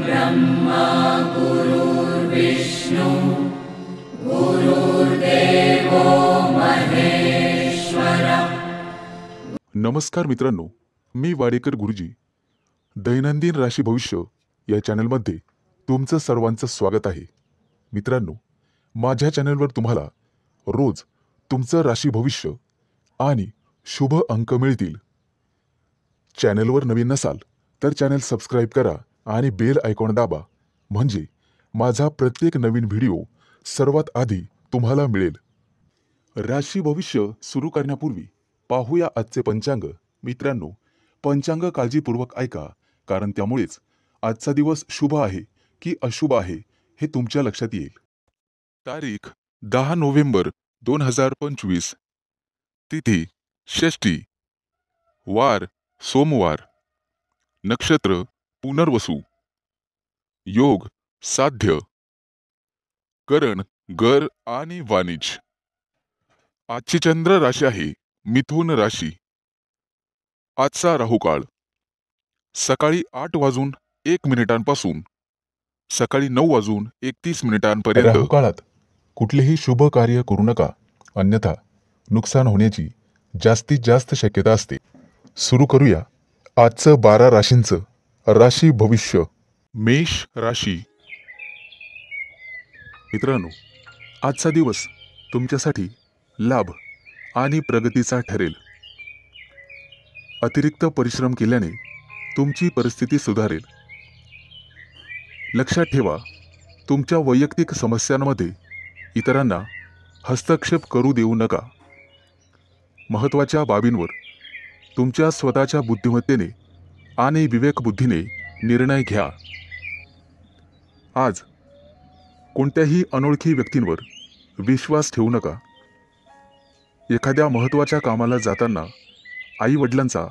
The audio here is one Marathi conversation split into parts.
ब्रह्मा गुरुर्विष्णु गुरुर्देवो महेश्वर। नमस्कार मित्रांनो, मी वाडेकर गुरुजी दैनंदिन राशी भविष्य या चॅनलमध्ये तुमचं सर्वांचं स्वागत आहे। मित्रांनो, माझ्या चॅनलवर तुम्हाला रोज तुमचं राशी भविष्य आणि शुभ अंक मिळतील। चॅनलवर नवीन नसाल तर चॅनल सबस्क्राइब करा आणि बेल आयकॉन दाबा, म्हणजे माझा प्रत्येक नवीन व्हिडिओ सर्वात आधी तुम्हाला मिळेल। राशी भविष्य सुरू करण्यापूर्वी पाहूया आजचे पंचांग। मित्रांनो, पंचांग काळजीपूर्वक ऐका, कारण त्यामुळेच आजचा दिवस शुभ आहे की अशुभ आहे हे तुमच्या लक्षात येईल। तारीख 10 नोव्हेंबर 2025, तिथी षष्ठी, वार सोमवार, नक्षत्र पुनर्वसु, योग साध्य, करण गर आणि वाणिज्य। आजची चंद्र राशी आहे मिथुन राशी। आजचा राहुकाळ सकाळी 8:01 सकाळी 9:31 राहुकाळात कुठलेही शुभ कार्य करू नका, अन्यथा नुकसान होण्याची जास्तीत जास्त शक्यता असते। सुरू करूया आजचं 12 राशींचं राशी भविष्य। मेष राशी। मित्रांनो, आजचा दिवस तुमच्यासाठी लाभ आणि प्रगतीचा ठरेल। अतिरिक्त परिश्रम केल्याने तुमची परिस्थिती सुधारेल। लक्षात ठेवा, तुमच्या वैयक्तिक समस्यांमध्ये इतरांना हस्तक्षेप करू देऊ नका। महत्त्वाच्या बाबींवर तुमच्या स्वतःच्या बुद्धिमत्तेने आणि विवेकबुद्धीने निर्णय घ्या। आज कोणत्याही अनोळखी व्यक्तींवर विश्वास ठेवू नका। एखाद्या महत्त्वाच्या कामाला जाताना आई-वडिलांचा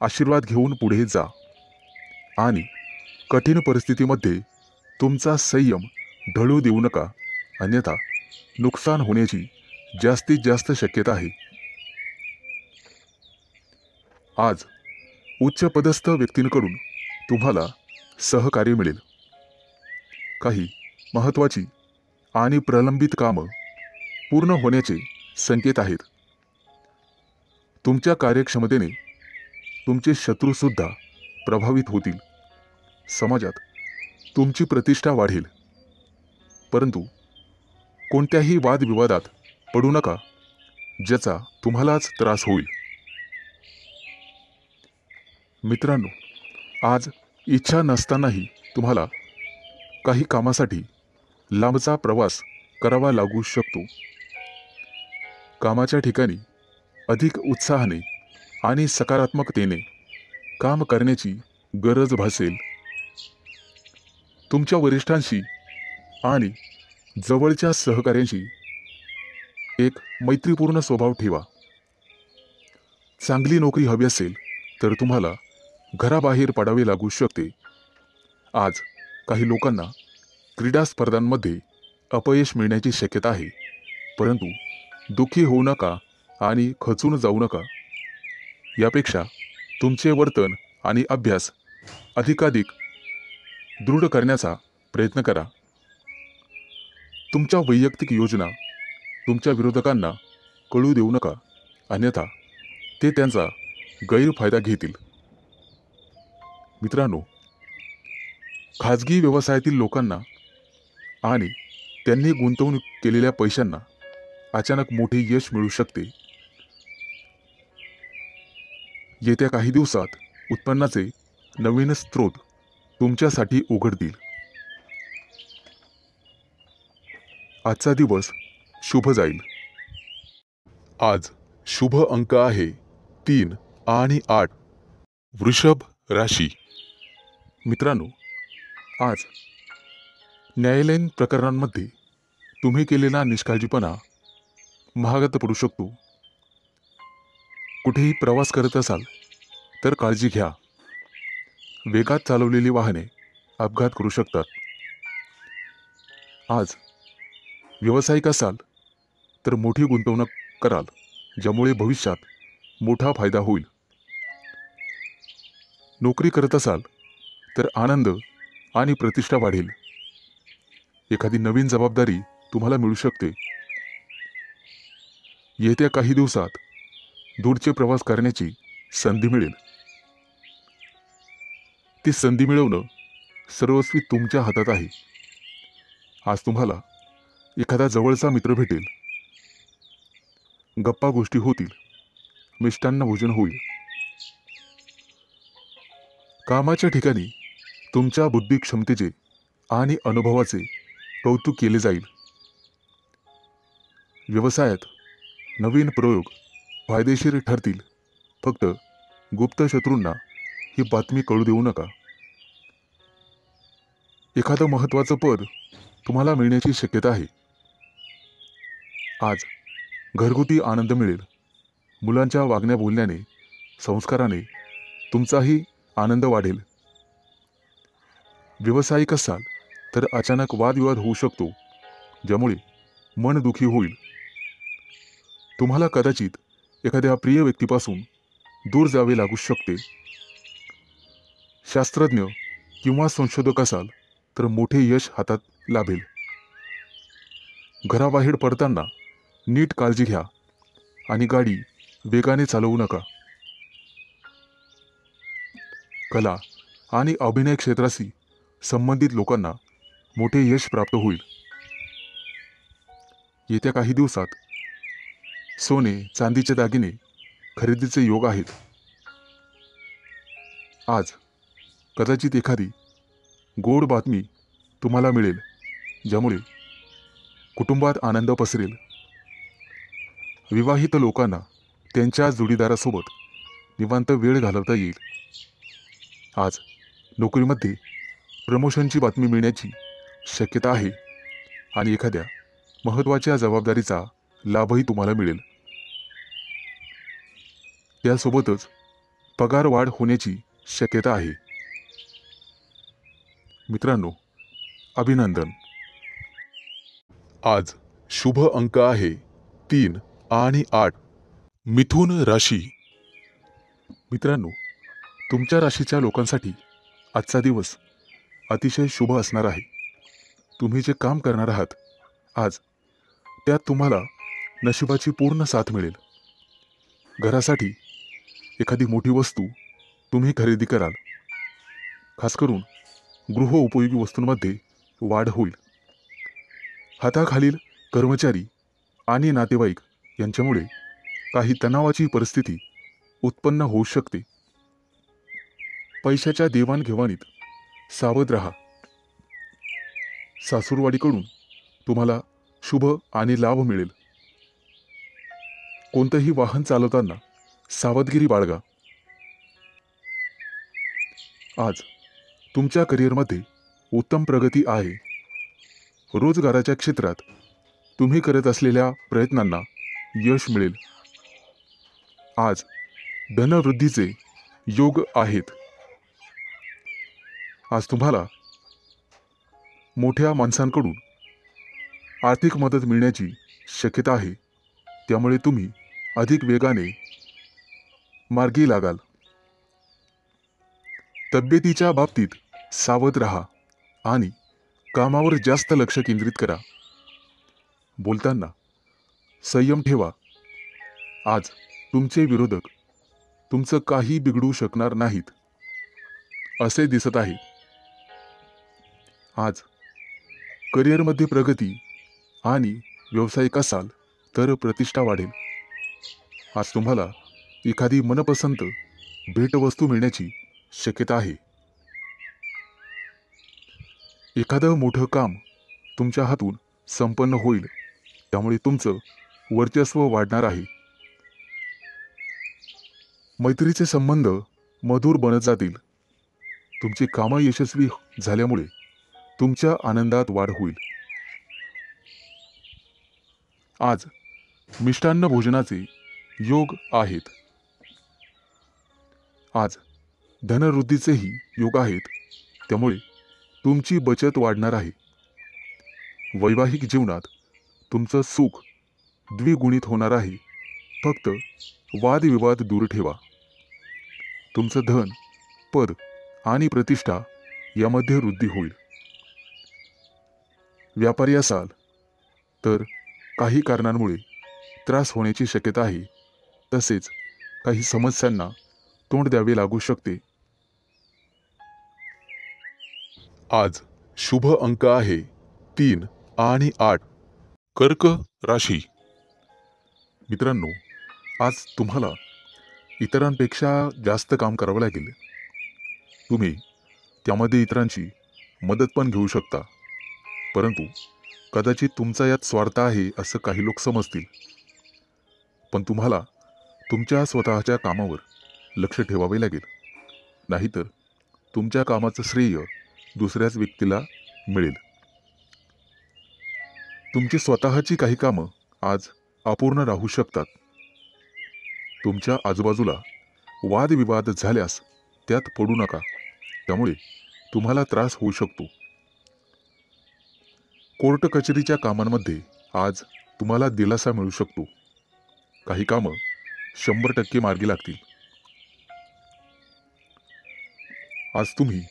आशीर्वाद घेऊन पुढे जा आणि कठीण परिस्थितीमध्ये तुमचा संयम ढळू देऊ नका, अन्यथा नुकसान होण्याची जास्तीत जास्त शक्यता आहे। आज उच्च पदस्थ व्यक्तींकडून तुम्हाला सहकार्य मिळेल। काही महत्त्वाची आणि प्रलंबित कामं पूर्ण होण्याचे संकेत आहेत। तुमच्या कार्यक्षमतेने तुमचे शत्रू सुद्धा प्रभावित होतील। समाजात तुमची प्रतिष्ठा वाढेल, परंतु कोणत्याही वादविवादात पडू नका, ज्याचा तुम्हालाच त्रास होईल। मित्रांनो, आज इच्छा नसतानाही तुम्हाला काही कामासाठी लांबचा प्रवास करावा लागू शकतो। कामाच्या ठिकाणी अधिक उत्साहाने आणि सकारात्मकतेने काम करण्याची गरज भासेल। तुमच्या वरिष्ठांशी आणि जवळच्या सहकाऱ्यांशी एक मैत्रीपूर्ण स्वभाव ठेवा। चांगली नोकरी हवी असेल तर तुम्हाला घराबाहेर पडावे लागू शकते। आज काही लोकांना क्रीडा स्पर्धांमध्ये अपयश मिळण्याची शक्यता आहे, परंतु दुःखी होऊ नका आणि खचून जाऊ नका। यापेक्षा तुमचे वर्तन आणि अभ्यास अधिकाधिक दृढ करण्याचा प्रयत्न करा। तुमच्या वैयक्तिक योजना तुमच्या विरोधकांना कळू देऊ नका, अन्यथा ते त्यांचा गैरफायदा घेतील। मित्रांनो, खाजगी व्यवसायातील लोकांना आणि त्यांनी गुंतवणूक केलेल्या पैशांना अचानक मोठे यश मिळू शकते। येत्या काही दिवसात उत्पन्नाचे नवीन स्रोत तुमच्यासाठी उघडतील। आजचा दिवस शुभ जाईल। आज शुभ अंक आहे 3 आणि 8। वृषभ राशी। मित्रांनो, आज न्यायालयीन प्रकरणांमध्ये तुम्ही केलेला निष्काळजीपणा महागात पडू शकतो। कुठेही प्रवास करत असाल तर काळजी घ्या। वेगात चालवलेली वाहने अपघात करू शकतात। आज व्यावसायिक असाल तर मोठी गुंतवणूक कराल, ज्यामुळे भविष्यात मोठा फायदा होईल। नोकरी करत असाल तर आनंद आणि प्रतिष्ठा वाढेल. एखादी नवीन जबाबदारी तुम्हाला मिळू शकते. येत्या काही दिवसात दूरचे प्रवास करण्याची संधी मिळेल. ती संधी मिळवणं सर्वस्वी तुमच्या हातात आहे. आज तुम्हाला एखादा जवळचा मित्र भेटेल. गप्पा गोष्टी होतील. मिष्टान्न भोजन होईल. कामाच्या ठिकाणी तुमच्या बुद्धी क्षमतेचे आणि अनुभवाचे कौतुक केले जाईल. व्यवसायात नवीन प्रयोग फायदेशीर ठरतील. फक्त गुप्त शत्रूंना ही बातमी कळू देऊ नका. एखादं महत्त्वाचं पद तुम्हाला मिळण्याची शक्यता आहे. आज घरगुती आनंद मिळेल. मुलांच्या वागण्या बोलण्याने, संस्काराने तुमचाही आनंद वाढेल. व्यावसायिक असाल तर अचानक वादविवाद होऊ शकतो, ज्यामुळे मन दुखी होईल. तुम्हाला कदाचित एखाद्या प्रिय व्यक्तीपासून दूर जावे लागू शकते. शास्त्रज्ञ किंवा संशोधक असाल तर मोठे यश हातात लाभेल. घराबाहेर पडताना नीट काळजी घ्या आणि गाडी वेगाने चालवू नका. कला आणि अभिनय क्षेत्राशी संबंधित लोकांना मोठे यश प्राप्त होईल. येत्या काही दिवसात सोने चांदीचे दागिने खरेदीचे योग आहेत. आज कदाचित एखादी गोड बातमी तुम्हाला मिळेल, ज्यामुळे कुटुंबात आनंद पसरेल. विवाहित लोकांना त्यांच्या जोडीदारासोबत निवांत वेळ घालवता येईल. आज नोकरीमध्ये प्रमोशनची बातमी मिळण्याची शक्यता आहे आणि एखाद्या महत्त्वाच्या जबाबदारीचा लाभही तुम्हाला मिळेल. त्यासोबतच पगार वाढ होण्याची शक्यता आहे. मित्रांनो, अभिनंदन. आज शुभ अंक आहे 3 आणि 8. मिथुन राशी. मित्रांनो, तुमच्या राशीच्या लोकांसाठी आजचा दिवस अतिशय शुभ असणार आहे. तुम्ही जे काम करणार आहात आज, त्यात तुम्हाला नशिबाची पूर्ण साथ मिळेल. घरासाठी एखादी मोठी वस्तू तुम्ही खरेदी कराल. खास करून गृहोपयोगी वस्तूंमध्ये वाढ होईल. हाताखालील कर्मचारी आणि नातेवाईक यांच्यामुळे काही तणावाची परिस्थिती उत्पन्न होऊ शकते. पैशाच्या देवाणघेवाणीत सावध राहा. सासूरवाडीकडून तुम्हाला शुभ आणि लाभ मिळेल. कोणतंही वाहन चालवताना सावधगिरी बाळगा. आज तुमच्या करिअरमध्ये उत्तम प्रगती आहे. रोजगाराच्या क्षेत्रात तुम्ही करत असलेल्या प्रयत्नांना यश मिळेल. आज धनवृद्धीचे योग आहेत. आज तुम्हाला मोठ्या माणसांकडून आर्थिक मदत मिळण्याची शक्यता आहे. त्यामुळे तुम्ही अधिक वेगाने मार्गी लागाल. तब्येतीच्या बाबतीत सावध राहा आणि कामावर जास्त लक्ष केंद्रित करा. बोलताना संयम ठेवा. आज तुमचे विरोधक तुमचं काही बिघडू शकणार नाहीत असे दिसत आहे. आज करिअरमध्ये प्रगती आणि व्यावसायिक असाल तर प्रतिष्ठा वाढेल. आज तुम्हाला एखादी मनपसंत भेटवस्तू मिळण्याची शक्यता आहे. एखादं मोठं काम तुमच्या हातून संपन्न होईल. त्यामुळे तुमचं वर्चस्व वाढणार आहे. मैत्रीचे संबंध मधुर बनत जातील. तुमची कामं यशस्वी झाल्यामुळे तुमच्या आनंदात वाढ होईल. आज मिष्टान्न भोजनाचे योग आहेत. आज धनवृद्धीचेही योग आहेत. त्यामुळे तुमची बचत वाढणार आहे. वैवाहिक जीवनात तुमचं सुख द्विगुणित होणार आहे. फक्त वादविवाद दूर ठेवा. तुमचं धन, पद आणि प्रतिष्ठा यामध्ये वृद्धी होईल. व्यापारी असाल तर काही कारणांमुळे त्रास होण्याची शक्यता आहे. तसेच काही समस्यांना तोंड द्यावे लागू शकते. आज शुभ अंक आहे 3 आणि 8. कर्क राशी. मित्रांनो, आज तुम्हाला इतरांपेक्षा जास्त काम करावं लागेल. तुम्ही त्यामध्ये इतरांची मदत पण घेऊ शकता, परंतु कदाचित तुमचा यात स्वार्थ आहे असं काही लोक समजतील. पण तुम्हाला तुमच्या स्वतःच्या कामावर लक्ष ठेवावे लागेल, नाहीतर तुमच्या कामाचं श्रेय दुसऱ्याच व्यक्तीला मिळेल. तुमची स्वतःची काही कामं आज अपूर्ण राहू शकतात. तुमच्या आजूबाजूला वादविवाद झाल्यास त्यात पडू नका, त्यामुळे तुम्हाला त्रास होऊ शकतो. कोर्ट कचेरीच्या कामांमध्ये आज तुम्हाला दिलासा मिळू शकतो. काही कामं 100% मार्गी लागतील. आज तुम्ही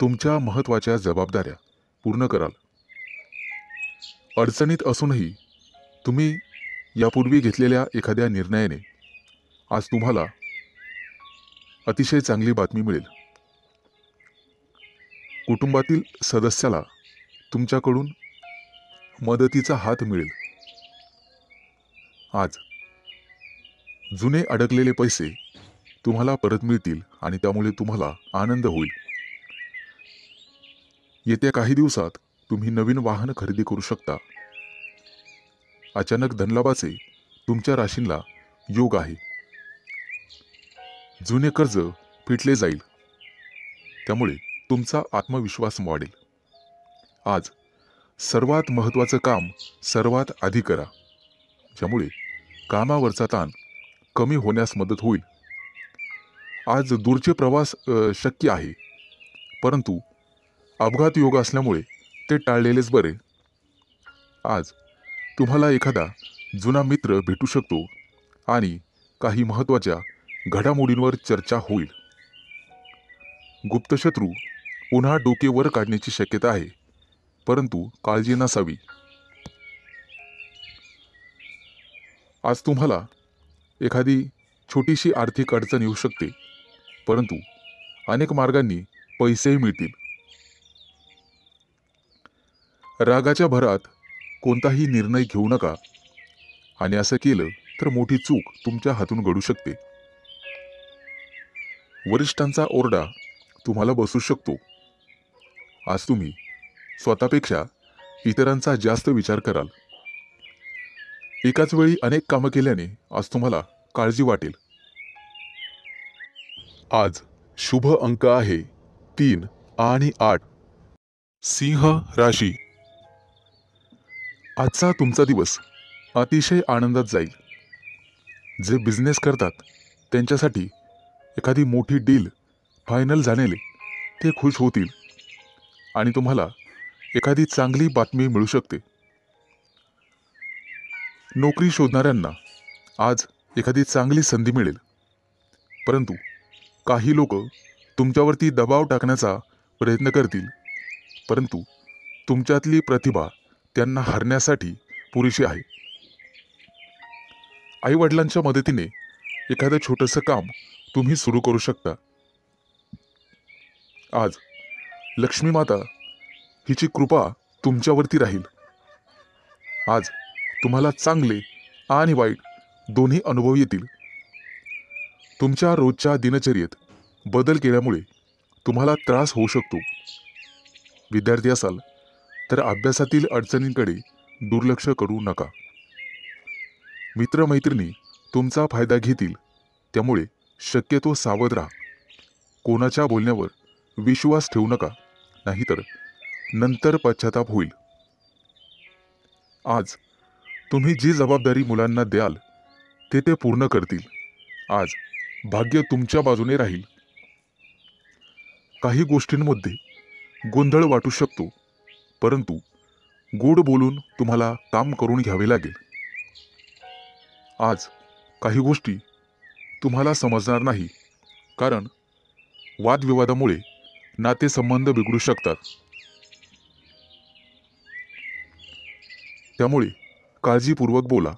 तुमच्या महत्त्वाच्या जबाबदाऱ्या पूर्ण कराल. अडचणीत असूनही तुम्ही यापूर्वी घेतलेल्या एखाद्या निर्णयाने आज तुम्हाला अतिशय चांगली बातमी मिळेल. कुटुंबातील सदस्याला तुमच्याकडून मदतीचा हात मिळेल. आज जुने अडकलेले पैसे तुम्हाला परत मिळतील आणि त्यामुळे तुम्हाला आनंद होईल. येत्या काही दिवसात तुम्ही नवीन वाहन खरेदी करू शकता. अचानक धनलाभाचे तुमच्या राशींला योग आहे. जुने कर्ज फिटले जाईल, त्यामुळे तुमचा आत्मविश्वास वाढेल. आज सर्वात महत्त्वाचं काम सर्वात आधी करा, ज्यामुळे कामावरचा ताण कमी होण्यास मदत होईल. आज दूरचे प्रवास शक्य आहे, परंतु अपघात योग असल्यामुळे ते टाळलेलेच बरे. आज तुम्हाला एखादा जुना मित्र भेटू शकतो आणि काही महत्त्वाच्या घडामोडींवर चर्चा होईल. गुप्तशत्रू पुन्हा डोके वर काढण्याची शक्यता आहे, परंतु काळजी नसावी. आज तुम्हाला एखादी छोटीशी आर्थिक अडचण येऊ शकते, परंतु अनेक मार्गांनी पैसेही मिळतील. रागाच्या भरात कोणताही निर्णय घेऊ नका, आणि असं केलं तर मोठी चूक तुमच्या हातून घडू शकते. वरिष्ठांचा ओरडा तुम्हाला बसू शकतो. आज तुम्ही स्वतःपेक्षा इतरांचा जास्त विचार कराल. एकाच वेळी अनेक कामं केल्याने आज तुम्हाला काळजी वाटेल. आज शुभ अंक आहे 3 आणि 8. सिंह राशी. आजचा तुमचा दिवस अतिशय आनंदात जाईल. जे बिझनेस करतात त्यांच्यासाठी एखादी मोठी डील फायनल झालेले ते खुश होतील आणि तुम्हाला एखादी चांगली बातमी मिळू शकते. नोकरी शोधणाऱ्यांना आज एखादी चांगली संधी मिळेल, परंतु काही लोक तुमच्यावरती दबाव टाकण्याचा प्रयत्न करतील, परंतु तुमच्यातली प्रतिभा त्यांना हरण्यासाठी पुरेशी आहे. आईवडिलांच्या मदतीने एखादं छोटंसं काम तुम्ही सुरू करू शकता. आज लक्ष्मी माता हिची कृपा तुमच्यावरती राहील. आज तुम्हाला चांगले आणि वाईट दोन्ही अनुभव येतील. तुमच्या रोजच्या दिनचर्येत बदल केल्यामुळे तुम्हाला त्रास होऊ शकतो. विद्यार्थी असाल तर अभ्यासातील अडचणींकडे दुर्लक्ष करू नका. मित्रमैत्रिणी तुमचा फायदा घेतील, त्यामुळे शक्यतो सावध राहा. कोणाच्या बोलण्यावर विश्वास ठेवू नका, नाहीतर नंतर पश्चाताप होईल. आज तुम्ही जी जबाबदारी मुलांना द्याल ते पूर्ण करतील. आज भाग्य तुमच्या बाजूने राहील. काही गोष्टींमध्ये गोंधळ वाटू शकतो, परंतु गोड बोलून तुम्हाला काम करून घ्यावे लागेल. आज काही गोष्टी तुम्हाला समजणार नाही, कारण वादविवादामुळे नातेसंबंध बिघडू शकतात. त्यामुळे काळजीपूर्वक बोला.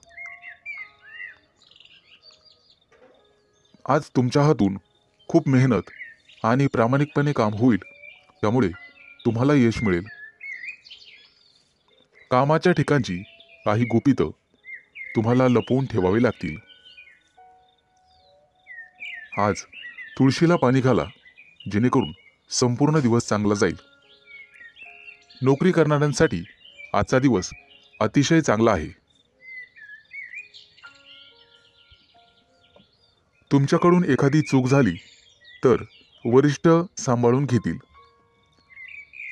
आज तुमच्या हातून खूप मेहनत आणि प्रामाणिकपणे काम होईल, त्यामुळे तुम्हाला यश मिळेल. कामाच्या ठिकाणची काही गुपितं तुम्हाला लपवून ठेवावी लागतील. आज तुळशीला पाणी घाला, जेणेकरून संपूर्ण दिवस चांगला जाईल. नोकरी करणाऱ्यांसाठी आजचा दिवस अतिशय चांगला आहे. तुमच्याकडून एखादी चूक झाली तर वरिष्ठ सांभाळून घेतील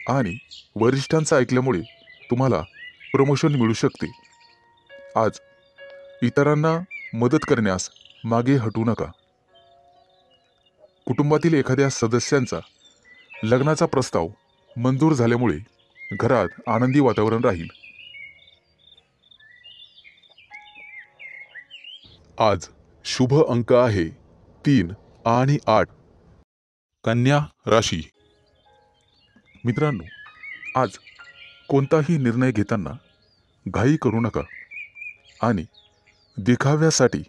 आणि वरिष्ठांचं ऐकल्यामुळे तुम्हाला प्रमोशन मिळू शकते. आज इतरांना मदत करण्यास मागे हटू नका. कुटुंबातील एखाद्या सदस्यांचा लग्नाचा प्रस्ताव मंजूर झाल्यामुळे घरात आनंदी वातावरण राहील. आज शुभ अंक आहे 3 आणि 8. कन्या राशी. मित्रांनो, आज कोणताही निर्णय घेताना घाई करू नका आणि दिखाव्यासाठी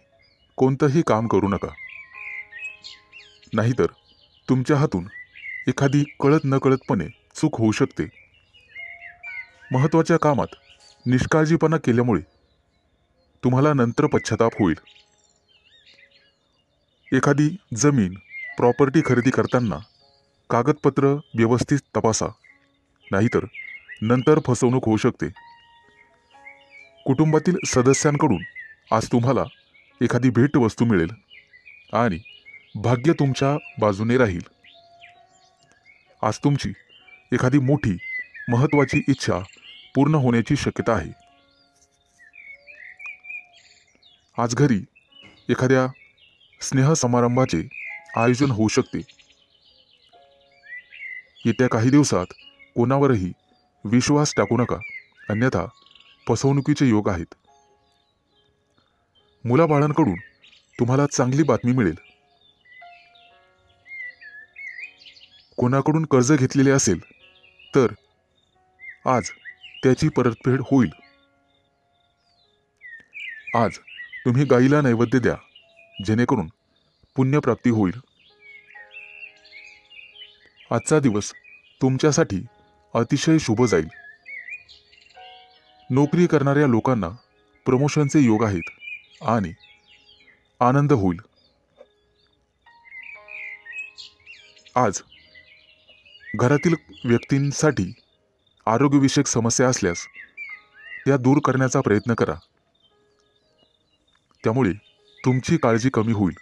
कोणतंही काम करू नका. नाहीतर तुमच्या हातून एखादी कळत नकळतपणे चूक होऊ शकते. महत्त्वाच्या कामात निष्काळजीपणा केल्यामुळे तुम्हाला नंतर पश्चाताप होईल. एखादी जमीन, प्रॉपर्टी खरेदी करताना कागदपत्र व्यवस्थित तपासा, नाहीतर नंतर फसवणूक होऊ शकते. कुटुंबातील सदस्यांकडून आज तुम्हाला एखादी भेटवस्तू मिळेल आणि भाग्य तुमच्या बाजूने राहील. आज तुमची एखादी मोठी महत्त्वाची इच्छा पूर्ण होण्याची शक्यता आहे. आज घरी एखाद्या स्नेहसमारंभाचे आयोजन होऊ शकते. येत्या काही दिवसात कोणावरही विश्वास टाकू नका, अन्यथा फसवणुकीचे योग आहेत. मुलाबाळांकडून तुम्हाला चांगली बातमी मिळेल. कोणाकडून कर्ज घेतलेले असेल तर आज त्याची परतफेड होईल. आज तुम्ही गाईला नैवेद्य द्या, जेणेकरून पुण्यप्राप्ती होईल. आजचा दिवस तुमच्यासाठी अतिशय शुभ जाईल. नोकरी करणाऱ्या लोकांना प्रमोशनचे योग आहेत आणि आनंद होईल. आज घरातील व्यक्तींसाठी आरोग्यविषयक समस्या असल्यास त्या दूर करण्याचा प्रयत्न करा. त्यामुळे तुमची काळजी कमी होईल.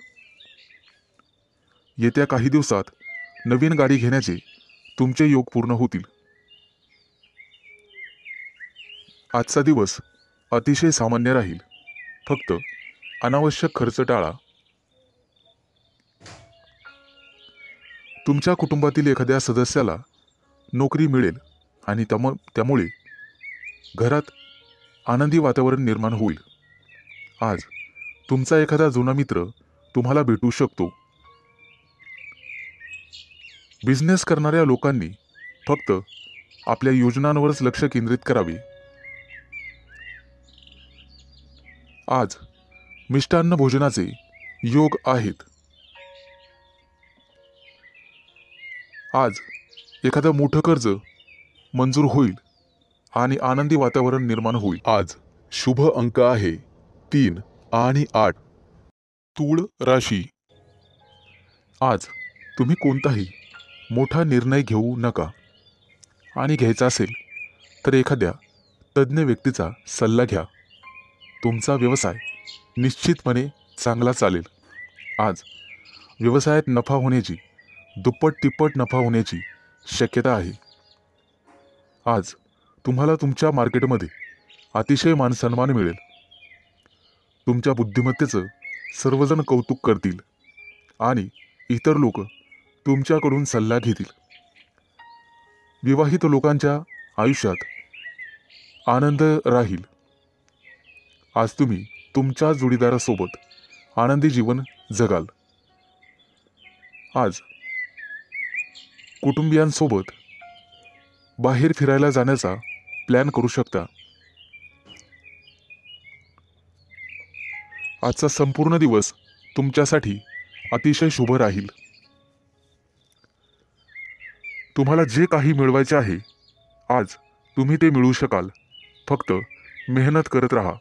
येत्या काही दिवसात नवीन गाडी घेण्याचे तुमचे योग पूर्ण होतील. आजचा दिवस अतिशय सामान्य राहील. फक्त अनावश्यक खर्च टाळा. तुमच्या कुटुंबातील एखाद्या सदस्याला नोकरी मिळेल आणि त्यामुळे घरात आनंदी वातावरण निर्माण होईल. आज तुमचा एखादा जुना मित्र तुम्हाला भेटू शकतो. बिझनेस करणाऱ्या लोकांनी फक्त आपल्या योजनांवरच लक्ष केंद्रित करावे. आज मिष्टान्न भोजनाचे योग आहेत. आज एखादं मोठं कर्ज मंजूर होईल आणि आनंदी वातावरण निर्माण होईल. आज शुभ अंक आहे 3 आणि 8. तूळ राशी. आज तुम्ही कोणताही मोठा निर्णय घेऊ नका आणि घ्यायचा असेल तर एखाद्या तज्ज्ञ व्यक्तीचा सल्ला घ्या. तुमचा व्यवसाय निश्चितपणे चांगला चालेल. आज व्यवसायात नफा होण्याची, दुप्पट तिप्पट नफा होण्याची शक्यता आहे. आज तुम्हाला तुमच्या मार्केटमध्ये अतिशय मानसन्मान मिळेल. तुमच्या बुद्धिमत्तेचं सर्वजण कौतुक करतील आणि इतर लोक तुमच्याकडून सल्ला घेतील. विवाहित लोकांच्या आयुष्यात आनंद राहील. आज तुम्ही तुमच्या जोडीदारासोबत आनंदी जीवन जगाल. आज कुटुंबियांसोबत बाहेर फिरायला जाण्याचा प्लॅन करू शकता। आजचा संपूर्ण दिवस तुमच्यासाठी अतिशय शुभ राहील। तुम्हाला जे काही मिळवायचे आहे आज तुम्ही ते मिळवू शकाल। फक्त मेहनत करत राहा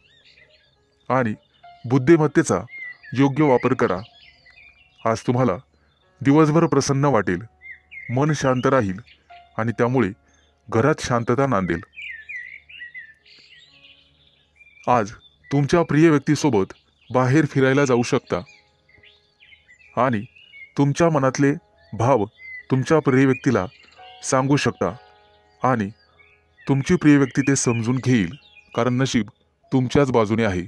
आणि बुद्धिमत्तेचा योग्य वापर करा। आज तुम्हाला दिवसभर प्रसन्न वाटेल, मन शांत राहील आणि त्यामुळे घरात शांतता नांदेल। आज तुमच्या प्रिय व्यक्तीसोबत बाहेर फिरायला जाऊ शकता आणि तुमच्या मनातले भाव तुमच्या प्रिय व्यक्तीला सांगू शकता आणि तुमची प्रिय व्यक्ती ते समजून घेईल, कारण नशीब तुमच्याच बाजूने आहे।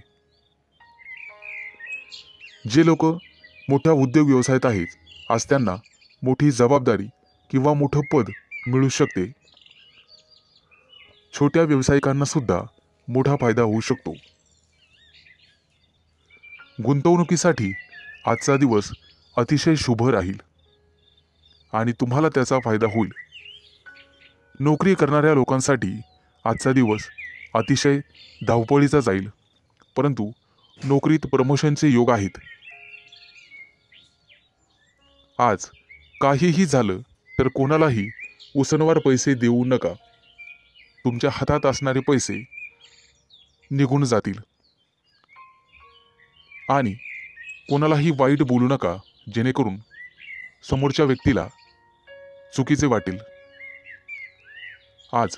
जे लोक मोठ्या उद्योग व्यवसायात आहेत आज त्यांना मोठी जबाबदारी किंवा मोठं पद मिळू शकते। छोट्या व्यावसायिकांना सुद्धा मोठा फायदा होऊ शकतो। गुंतवणुकीसाठी आजचा दिवस अतिशय शुभ राहील आणि तुम्हाला त्याचा फायदा होईल। नोकरी करणाऱ्या लोकांसाठी आजचा दिवस अतिशय धावपळीचा जाईल, परंतु नोकरीत प्रमोशनचे योग आहेत। आज काहीही झालं तर कोणालाही उसनवार पैसे देऊ नका। तुमच्या हातात असणारे पैसे निघून जातील आणि कोणालाही वाईट बोलू नका, जेणेकरून समोरच्या व्यक्तीला चुकीचे वाटेल। आज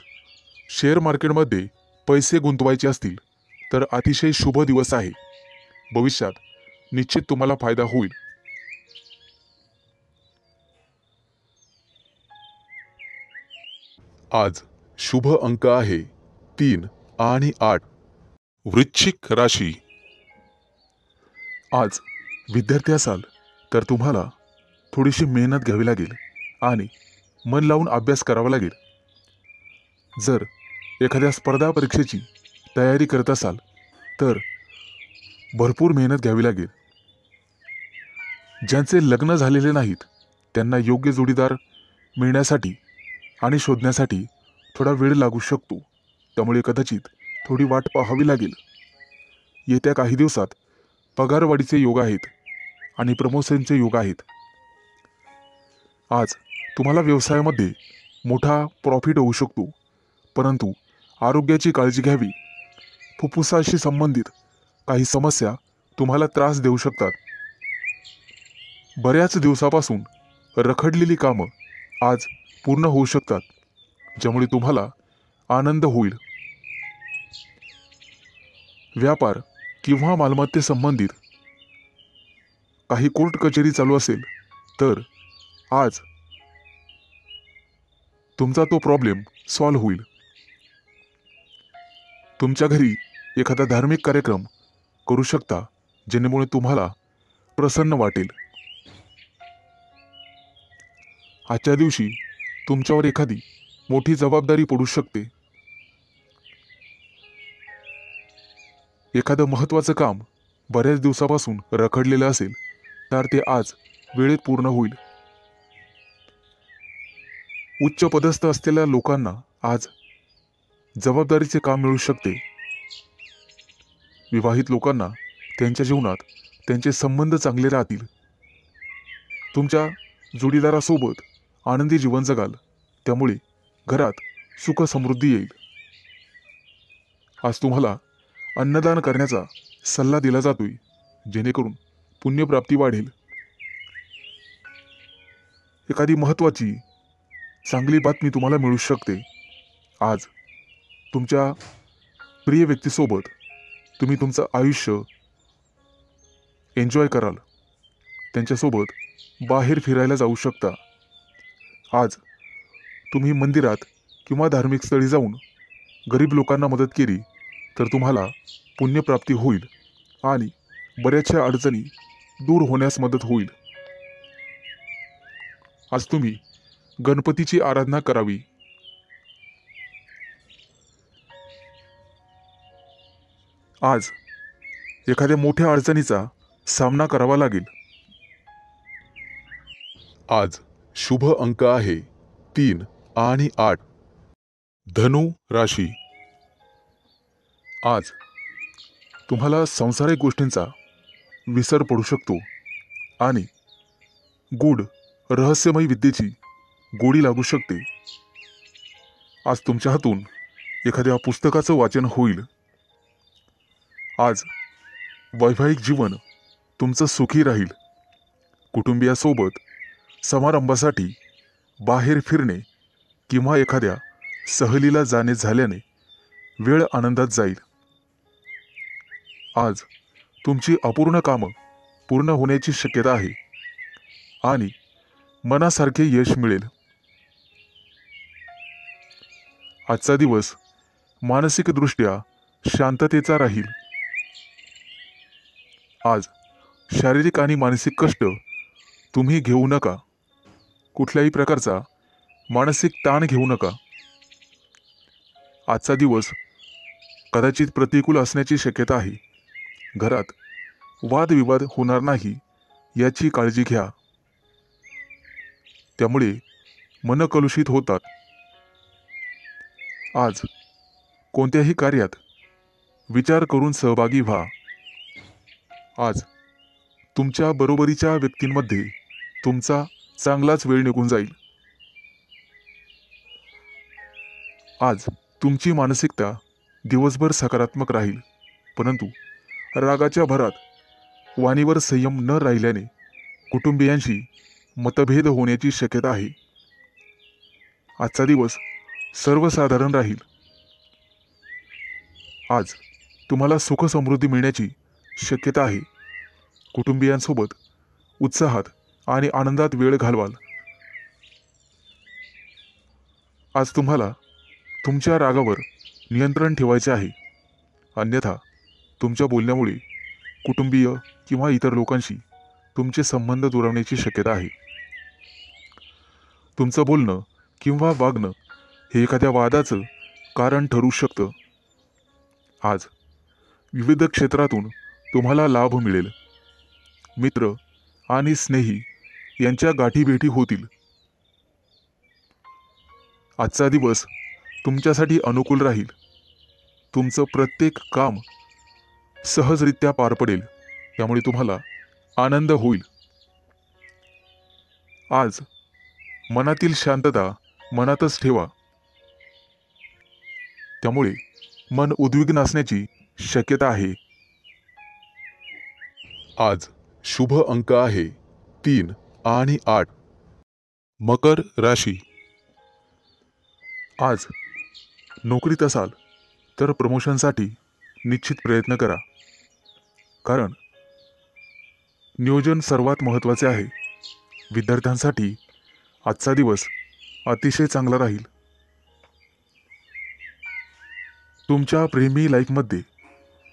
शेअर मार्केटमध्ये पैसे गुंतवायचे असतील तर अतिशय शुभ दिवस आहे। भविष्यात निश्चित तुम्हाला फायदा होईल। आज शुभ अंक आहे 3 आणि 8। वृश्चिक राशी। आज विद्यार्थी असाल तर तुम्हाला थोडीशी मेहनत घ्यावी लागेल आणि मन लावून अभ्यास करावा लागेल। जर एखाद्या स्पर्धा परीक्षेची तयारी करत असाल तर भरपूर मेहनत घ्यावी लागेल। ज्यांचे लग्न झालेले नाहीत त्यांना योग्य जोडीदार मिळण्यासाठी आणि शोधण्यासाठी थोडा वेळ लागू शकतो, त्यामुळे कदाचित थोडी वाट पाहावी लागेल। येत्या काही दिवसात पगारवाढीचे योग आहेत आणि प्रमोशनचे योग आहेत। आज तुम्हाला व्यवसायामध्ये मोठा प्रॉफिट होऊ शकतो, परंतु आरोग्याची काळजी घ्यावी। फुफ्फुसाशी संबंधित काही समस्या तुम्हाला त्रास देऊ शकतात। बऱ्याच दिवसापासून रखडलेली कामं आज पूर्ण होऊ शकतात, ज्यामुळे तुम्हाला आनंद होईल। व्यापार किंवा मालमत्ते संबंधित काही कोर्ट कचेरी चालू असेल तर आज तुमचा तो प्रॉब्लेम सॉल्व्ह होईल। तुमच्या घरी एखादा धार्मिक कार्यक्रम करू शकता, जेणेमुळे तुम्हाला प्रसन्न वाटेल। आजच्या दिवशी तुमच्यावर एखादी मोठी जबाबदारी पडू शकते। एखादं महत्त्वाचं काम बऱ्याच दिवसापासून रखडलेलं असेल तर ते आज वेळेत पूर्ण होईल। उच्च पदस्थ असलेल्या लोकांना आज जबाबदारीचे काम मिळू शकते। विवाहित लोकांना त्यांच्या जीवनात त्यांचे संबंध चांगले राहतील। तुमच्या जोडीदारासोबत आनंदी जीवन जगाल, त्यामुळे घरात सुख समृद्धी येईल। आज तुम्हाला अन्नदान करण्याचा सल्ला दिला जातोय, जेणेकरून पुण्यप्राप्ती वाढेल। एखादी महत्त्वाची चांगली बातमी तुम्हाला मिळू शकते। आज तुमच्या प्रिय व्यक्तीसोबत तुम्ही तुमचं आयुष्य एन्जॉय कराल। त्यांच्यासोबत बाहेर फिरायला जाऊ शकता। आज तुम्ही मंदिरात किंवा धार्मिक स्थळी जाऊन गरीब लोकांना मदत केली तर तुम्हाला पुण्यप्राप्ती होईल आणि बऱ्याचशा अडचणी दूर होण्यास मदत होईल। आज तुम्ही गणपतीची आराधना करावी। आज एखाद्या मोठ्या अडचणीचा सामना करावा लागेल। आज शुभ अंक आहे 3 आणि 8. धनु राशी. आज तुम्हाला सांसारिक गोष्टींचा विसर पडू शकतो आणि गूढ रहस्यमय विद्येची गोडी लागू शकते. आज तुमच्या हातून एखाद्या पुस्तकाचं वाचन होईल. आज वैवाहिक जीवन तुमचं सुखी राहील. कुटुंबियासोबत समारंभासाठी बाहेर फिरणे किंवा एखाद्या सहलीला जाणे झाल्याने वेळ आनंदात जाईल. आज तुमची अपूर्ण कामं पूर्ण होण्याची शक्यता आहे आणि मनासारखे यश मिळेल. आजचा दिवस मानसिकदृष्ट्या शांततेचा राहील. आज शारीरिक आणि मानसिक कष्ट तुम्ही घेऊ नका. कुठल्याही प्रकारचा मानसिक ताण घेऊ नका. आजचा दिवस कदाचित प्रतिकूल असण्याची शक्यता आहे. घरात वादविवाद होणार नाही याची काळजी घ्या. त्यामुळे मन कलुषित होतात. आज कोणत्याही कार्यात विचार करून सहभागी व्हा. आज तुमच्या बरोबरीच्या व्यक्तींमध्ये तुमचा चांगलाच वेळ निघून जाईल. आज तुमची मानसिकता दिवसभर सकारात्मक राहील, परंतु रागाच्या भरात वाणीवर संयम न राहिल्याने कुटुंबियांशी मतभेद होण्याची शक्यता आहे. आजचा दिवस सर्वसाधारण राहील. आज तुम्हाला सुख समृद्धी मिळण्याची शक्यता आहे. कुटुंबियांसोबत उत्साहात आणि आनंदात वेळ घालवाल. आज तुम्हाला तुमच्या रागावर नियंत्रण ठेवायचे आहे, अन्यथा तुमच्या बोलण्यामुळे कुटुंबीय किंवा इतर लोकांशी तुमचे संबंध दुरावण्याची शक्यता आहे. तुमचं बोलणं किंवा वागणं हे एखाद्या वादाचं कारण ठरू शकतं. आज विविध क्षेत्रातून तुम्हाला लाभ मिळेल. मित्र आणि स्नेही यांच्या गाठीभेटी होतील. आजचा दिवस तुमच्यासाठी अनुकूल राहील. तुमचं प्रत्येक काम सहजरित्या पार पडेल, त्यामुळे तुम्हाला आनंद होईल. आज मनातील शांतता मनातच ठेवा, त्यामुळे मन उद्विग्न असण्याची शक्यता आहे. आज शुभ अंक आहे 3 आणि 8. मकर राशी. आज नोकरीत असाल तर प्रमोशनसाठी निश्चित प्रयत्न करा, कारण नियोजन सर्वात महत्त्वाचे आहे. विद्यार्थ्यांसाठी आजचा दिवस अतिशय चांगला राहील. तुमच्या प्रेमी लाईफमध्ये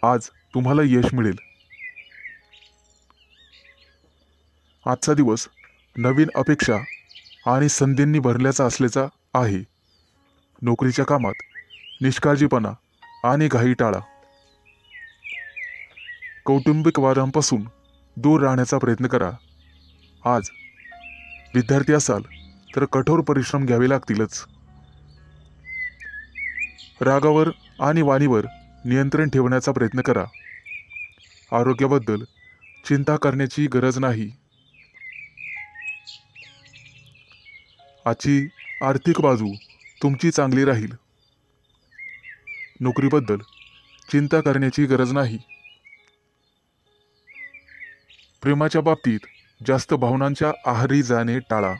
आज तुम्हाला यश मिळेल. आजचा दिवस नवीन अपेक्षा आणि संधींनी भरल्याचा असल्याचा आहे. नोकरीच्या कामात निष्काळजीपणा आणि घाई टाळा. कौटुंबिक वादांपासून दूर राहण्याचा प्रयत्न करा. आज विद्यार्थी असाल तर कठोर परिश्रम घ्यावे लागतीलच. रागावर आणि वाणीवर नियंत्रण ठेवण्याचा प्रयत्न करा. आरोग्याबद्दल चिंता करण्याची गरज नाही. आजची आर्थिक बाजू तुमची चांगली राहील. नोकरीबद्दल चिंता करण्याची गरज नाही. प्रेमाच्या बाबतीत जास्त भावनांच्या आहारी जाणे टाळा.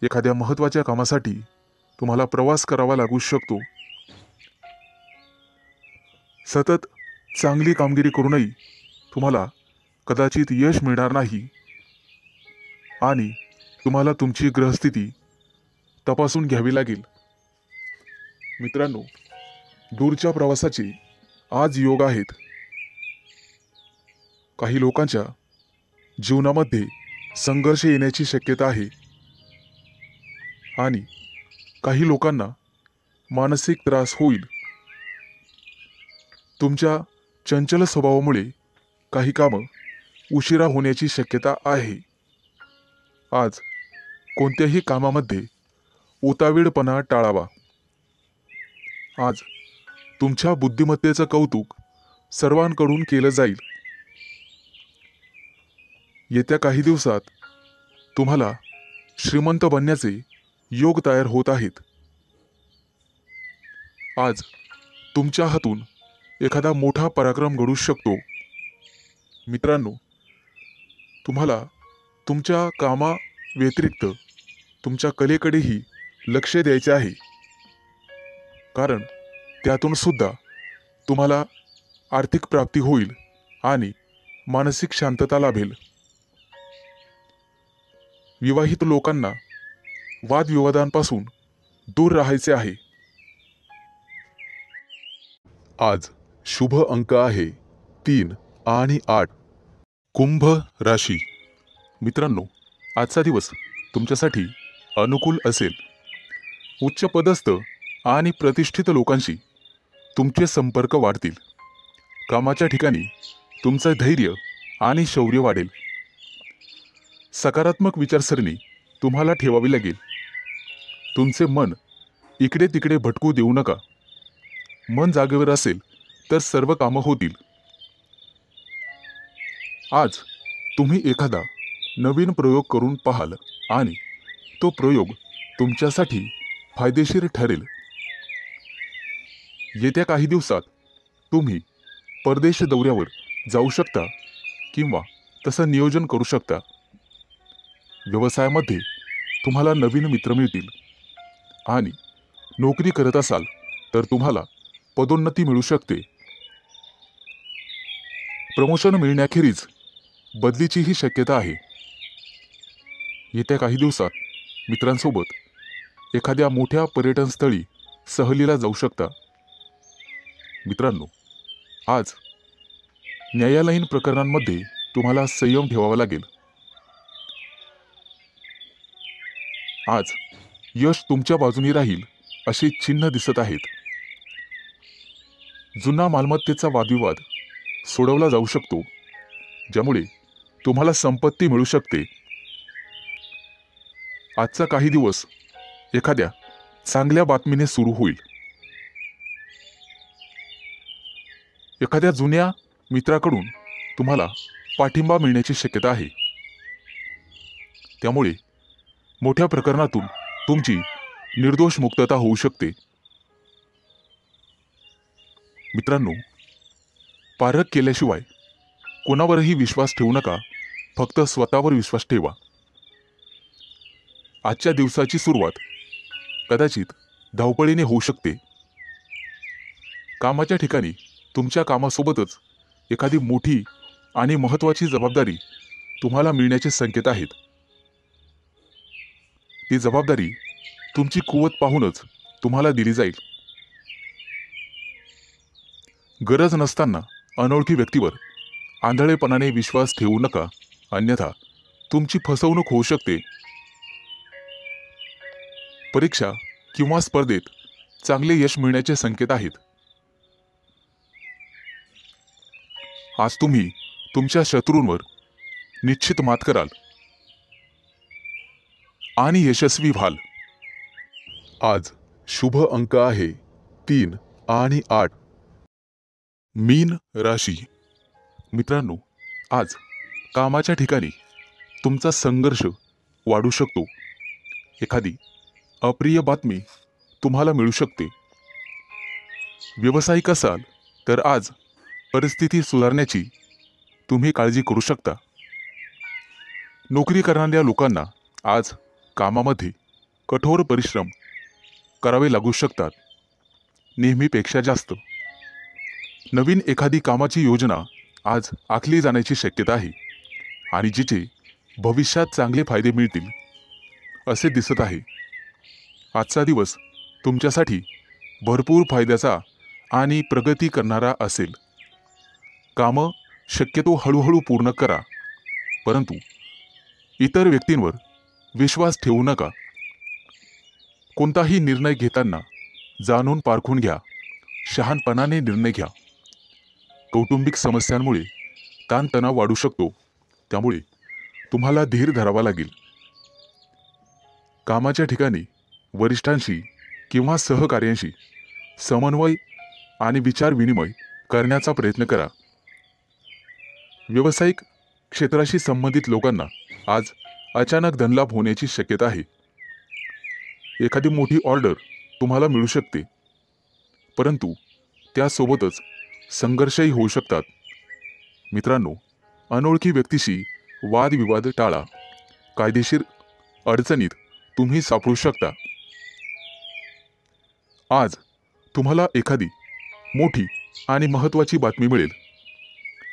एखाद्या महत्त्वाच्या कामासाठी तुम्हाला प्रवास करावा लागू शकतो. सतत चांगली कामगिरी करूनही तुम्हाला कदाचित यश मिळणार नाही आणि तुम्हाला तुमची ग्रहस्थिती तपासून घ्यावी लागेल. मित्रांनो, दूरच्या प्रवासाचे आज योग आहेत. काही लोकांच्या जीवनामध्ये संघर्ष येण्याची शक्यता आहे आणि काही लोकांना मानसिक त्रास होईल. तुमच्या चंचल स्वभावामुळे काही कामं उशिरा होण्याची शक्यता आहे. आज कोणत्याही कामामध्ये उतावीळपणा टाळावा. आज तुमच्या बुद्धिमत्तेचं कौतुक सर्वांकडून केलं जाईल. येत्या काही दिवसात तुम्हाला श्रीमंत बनण्याचे योग तयार होत आहेत. आज तुमच्या हातून एखादा मोठा पराक्रम घडू शकतो. मित्रांनो, तुम्हाला तुमच्या कामा व्यतिरिक्त तुमच्या कलेकडेही लक्ष द्यायचे आहे, कारण त्यातून सुद्धा तुम्हाला आर्थिक प्राप्ती होईल आणि मानसिक शांतता लाभेल. विवाहित लोकांना वादविवादांपासून दूर राहायचे आहे. आज शुभ अंक आहे 3 आणि 8. कुंभ राशी. मित्रांनो, आजचा दिवस तुमच्यासाठी अनुकूल असेल. उच्च पदस्थ आणि प्रतिष्ठित लोकांशी तुमचे संपर्क वाढतील. कामाच्या ठिकाणी तुमचं धैर्य आणि शौर्य वाढेल. सकारात्मक विचारसरणी तुम्हाला ठेवावी लागेल. तुमचे मन इकडे तिकडे भटकू देऊ नका. मन जागेवर असेल तर सर्व कामं होतील. आज तुम्ही एखादा नवीन प्रयोग करून पाहाल आणि तो प्रयोग तुमच्यासाठी फायदेशीर ठरेल. येत्या काही दिवसात तुम्ही परदेश दौऱ्यावर जाऊ शकता किंवा तसं नियोजन करू शकता. व्यवसायामध्ये तुम्हाला नवीन मित्र मिळतील आणि नोकरी करत असाल तर तुम्हाला पदोन्नती मिळू शकते. प्रमोशन मिळण्याखेरीज बदलीचीही शक्यता आहे. येत्या काही दिवसात मित्रांसोबत एखाद्या मोठ्या पर्यटनस्थळी सहलीला जाऊ शकता. मित्रांनो, आज न्यायालयीन प्रकरणांमध्ये तुम्हाला संयम ठेवावा लागेल. आज यश तुमच्या बाजूने राहील अशी चिन्ह दिसत आहेत. जुना मालमत्तेचा वादविवाद सोडवला जाऊ शकतो, ज्यामुळे तुम्हाला संपत्ती मिळू शकते. आजचा काही दिवस एखाद्या चांगल्या बातमीने सुरू होईल. एखाद्या जुन्या मित्राकडून तुम्हाला पाठिंबा मिळण्याची शक्यता आहे. त्यामुळे मोठ्या प्रकरणातून तुमची निर्दोष मुक्तता होऊ शकते. मित्रांनो, पारख केल्याशिवाय कोणावरही विश्वास ठेवू नका. फक्त स्वतःवर विश्वास ठेवा. आजच्या दिवसाची सुरुवात कदाचित धावपळीने होऊ शकते. कामाच्या ठिकाणी तुमच्या कामासोबतच एखादी मोठी आणि महत्त्वाची जबाबदारी तुम्हाला मिळण्याचे संकेत आहेत. ती जबाबदारी तुमची कुवत पाहूनच तुम्हाला दिली जाईल. गरज नसताना अनोळखी व्यक्तीवर आंधळेपणाने विश्वास ठेवू नका, अन्यथा तुमची फसवणूक होऊ शकते. परीक्षा किंवा स्पर्धेत चांगले यश मिळण्याचे संकेत आहेत. आज तुम्ही तुमच्या शत्रूंवर निश्चित मात कराल आणि यशस्वी व्हाल. आज शुभ अंक आहे 3 आणि 8. मीन राशी. मित्रांनो, आज कामाच्या ठिकाणी तुमचा संघर्ष वाढू शकतो. एखादी अप्रिय बातमी तुम्हाला मिळू शकते. व्यावसायिक असाल तर आज परिस्थिती सुधारण्याची तुम्ही काळजी करू शकता. नोकरी करणाऱ्या लोकांना आज कामामध्ये कठोर परिश्रम करावे लागू शकतात, नेहमीपेक्षा जास्त. नवीन एखादी कामाची योजना आज आखली जाण्याची शक्यता आहे आणि जिचे भविष्यात चांगले फायदे मिळतील असे दिसत आहे. आजचा दिवस तुमच्यासाठी भरपूर फायद्याचा आणि प्रगती करणारा असेल. कामं शक्यतो हळूहळू पूर्ण करा, परंतु इतर व्यक्तींवर विश्वास ठेवू नका. कोणताही निर्णय घेताना जाणून पारखून घ्या. शहाणपणाने निर्णय घ्या. कौटुंबिक समस्यांमुळे ताणतणाव वाढू शकतो, त्यामुळे तुम्हाला धीर धरावा लागेल. कामाच्या ठिकाणी वरिष्ठांशी किंवा सहकार्यांशी समन्वय आणि विचार विनिमय करण्याचा प्रयत्न करा. व्यावसायिक क्षेत्राशी संबंधित लोकांना आज अचानक धनलाभ होण्याची शक्यता आहे. एखादी मोठी ऑर्डर तुम्हाला मिळू शकते, परंतु त्यासोबतच संघर्षही होऊ शकतात. मित्रांनो, अनोळखी व्यक्तीशी वादविवाद टाळा. कायदेशीर अडचणीत तुम्ही सापडू शकता. आज तुम्हाला एखादी मोठी आणि महत्त्वाची बातमी मिळेल.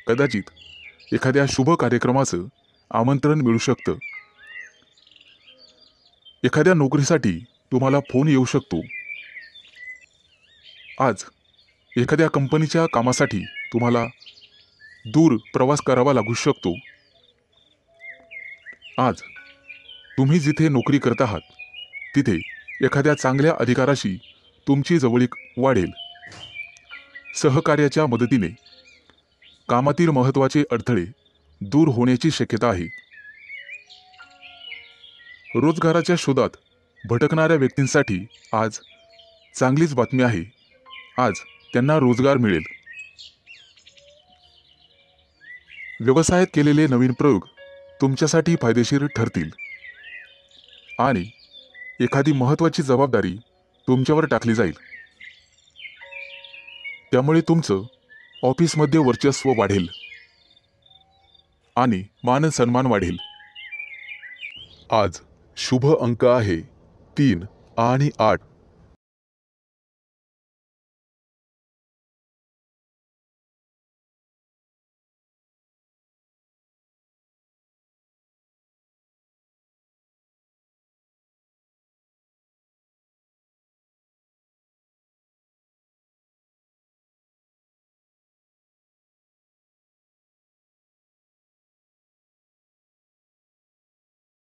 कदाचित एखाद्या शुभ कार्यक्रमाचं आमंत्रण मिळू शकतं. एखाद्या नोकरीसाठी तुम्हाला फोन येऊ शकतो. आज एखाद्या कंपनीच्या कामासाठी तुम्हाला दूर प्रवास करावा लागू शकतो. आज तुम्ही जिथे नोकरी करत आहात तिथे एखाद्या चांगल्या अधिकाराशी तुमची जवळीक वाढेल. सहकार्याच्या मदतीने कामातील महत्त्वाचे अडथळे दूर होण्याची शक्यता आहे. रोजगाराच्या शोधात भटकणाऱ्या व्यक्तींसाठी आज चांगलीच बातमी आहे. आज त्यांना रोजगार मिळेल. व्यवसायात केलेले नवीन प्रयोग तुमच्यासाठी फायदेशीर ठरतील आणि एखादी महत्त्वाची जबाबदारी तुमच्यावर टाकली जाईल. त्यामुळे तुमचं ऑफिसमध्ये वर्चस्व वाढेल आणि मान सन्मान वाढेल. आज शुभ अंक आहे 3 आणि 8.